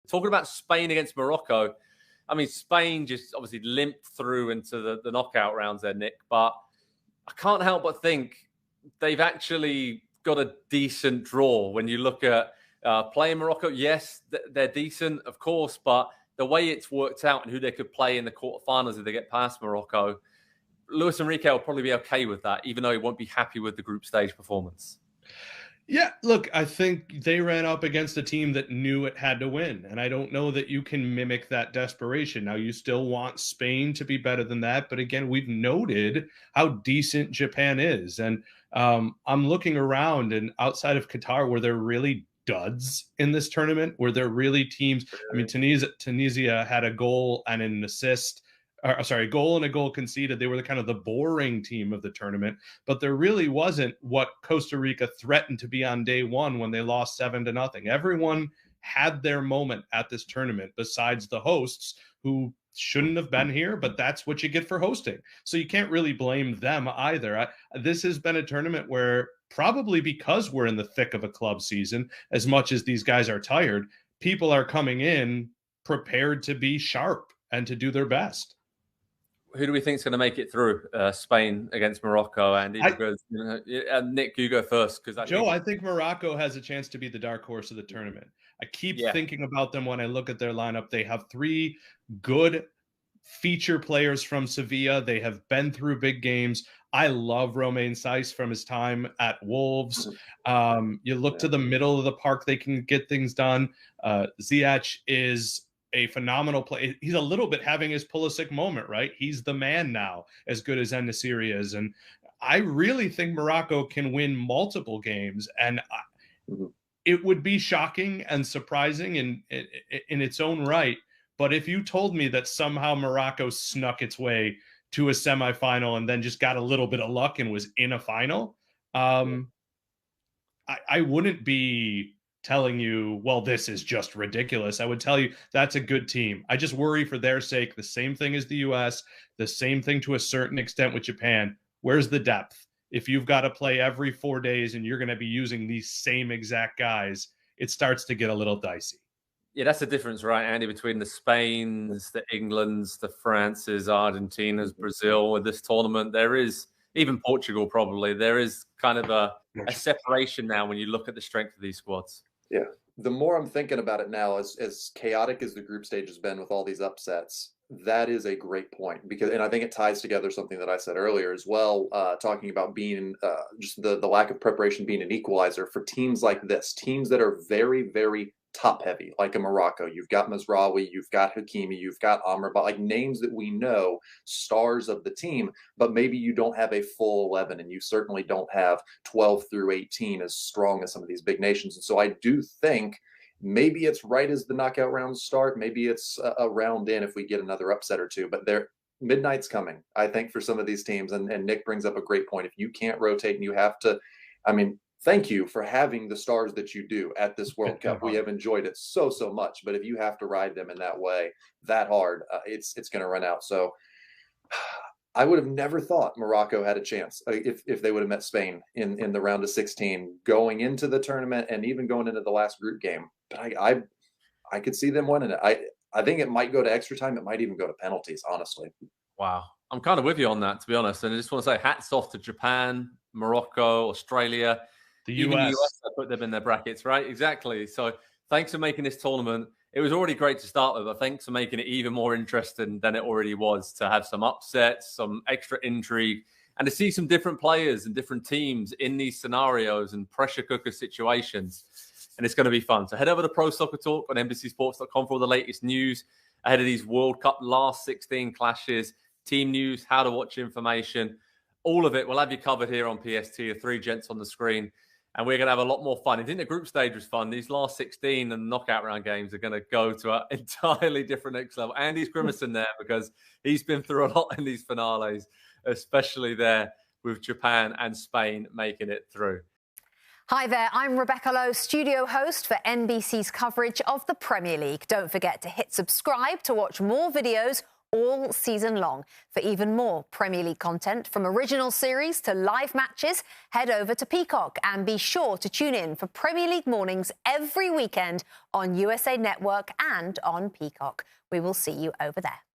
talking about Spain against Morocco, I mean, Spain just obviously limped through into the knockout rounds there, Nick, but I can't help but think they've actually got a decent draw when you look at playing Morocco. Yes, they're decent, of course, but the way it's worked out and who they could play in the quarterfinals if they get past Morocco, Luis Enrique will probably be okay with that, even though he won't be happy with the group stage performance. Yeah, look, I think they ran up against a team that knew it had to win, and I don't know that you can mimic that desperation. Now, you still want Spain to be better than that, but again, we've noted how decent Japan is, and I'm looking around, and outside of Qatar, were there really duds in this tournament? Were there really teams? I mean, Tunisia had a goal and an assist. Sorry, goal and a goal conceded. They were the kind of the boring team of the tournament, but there really wasn't what Costa Rica threatened to be on day one when they lost 7-0. Everyone had their moment at this tournament besides the hosts, who shouldn't have been here, but that's what you get for hosting. So you can't really blame them either. This has been a tournament where, probably because we're in the thick of a club season, as much as these guys are tired, people are coming in prepared to be sharp and to do their best. Who do we think is going to make it through Spain against Morocco? Andy, Nick, you go first. I think Morocco has a chance to be the dark horse of the tournament. I keep thinking about them when I look at their lineup. They have 3 good feature players from Sevilla. They have been through big games. I love Romain Saiz from his time at Wolves. You look to the middle of the park, they can get things done. Ziyech is a phenomenal play. He's a little bit having his Pulisic moment, right? He's the man now, as good as En-Nesyri is. And I really think Morocco can win multiple games. And it would be shocking and surprising in its own right. But if you told me that somehow Morocco snuck its way to a semifinal and then just got a little bit of luck and was in a final, I wouldn't be telling you, well, this is just ridiculous. I would tell you that's a good team. I just worry for their sake. The same thing as the US, the same thing to a certain extent with Japan. Where's the depth? If you've got to play every 4 days and you're going to be using these same exact guys, it starts to get a little dicey. Yeah, that's the difference, right, Andy, between the Spains, the Englands, the Frances, Argentinas, Brazil with this tournament. There is, even Portugal probably, there is kind of a separation now when you look at the strength of these squads. Yeah. The more I'm thinking about it now, as chaotic as the group stage has been with all these upsets, that is a great point, and I think it ties together something that I said earlier as well, talking about being just the lack of preparation being an equalizer for teams like this, teams that are very, very top heavy, like a Morocco. You've got Mazraoui, you've got Hakimi, you've got Amrabat, like names that we know, stars of the team, but maybe you don't have a full 11, and you certainly don't have 12 through 18 as strong as some of these big nations. And so I do think maybe it's right as the knockout rounds start. Maybe it's a round in if we get another upset or two, but midnight's coming, I think, for some of these teams. And Nick brings up a great point. If you can't rotate and you have to, I mean, thank you for having the stars that you do at this World Cup. We have enjoyed it so much, but if you have to ride them in that way, that hard, it's going to run out. So I would have never thought Morocco had a chance if they would have met Spain in the round of 16 going into the tournament and even going into the last group game. But I could see them winning it. I think it might go to extra time. It might even go to penalties, honestly. Wow. I'm kind of with you on that, to be honest. And I just want to say hats off to Japan, Morocco, Australia. The Even US. the US, I put them in their brackets, right? Exactly. So thanks for making this tournament. It was already great to start with, but thanks for making it even more interesting than it already was, to have some upsets, some extra intrigue, and to see some different players and different teams in these scenarios and pressure cooker situations. And it's going to be fun. So head over to Pro Soccer Talk on NBCSports.com for all the latest news ahead of these World Cup last 16 clashes, team news, how to watch information, all of it. We'll have you covered here on PST, the 3 gents on the screen. And we're going to have a lot more fun. I think the group stage was fun. These last 16 and knockout round games are going to go to an entirely different next level. Andy's grimacing there because he's been through a lot in these finales, especially there with Japan and Spain making it through. Hi there, I'm Rebecca Lowe, studio host for NBC's coverage of the Premier League. Don't forget to hit subscribe to watch more videos all season long. For even more Premier League content, from original series to live matches, head over to Peacock and be sure to tune in for Premier League mornings every weekend on USA Network and on Peacock. We will see you over there.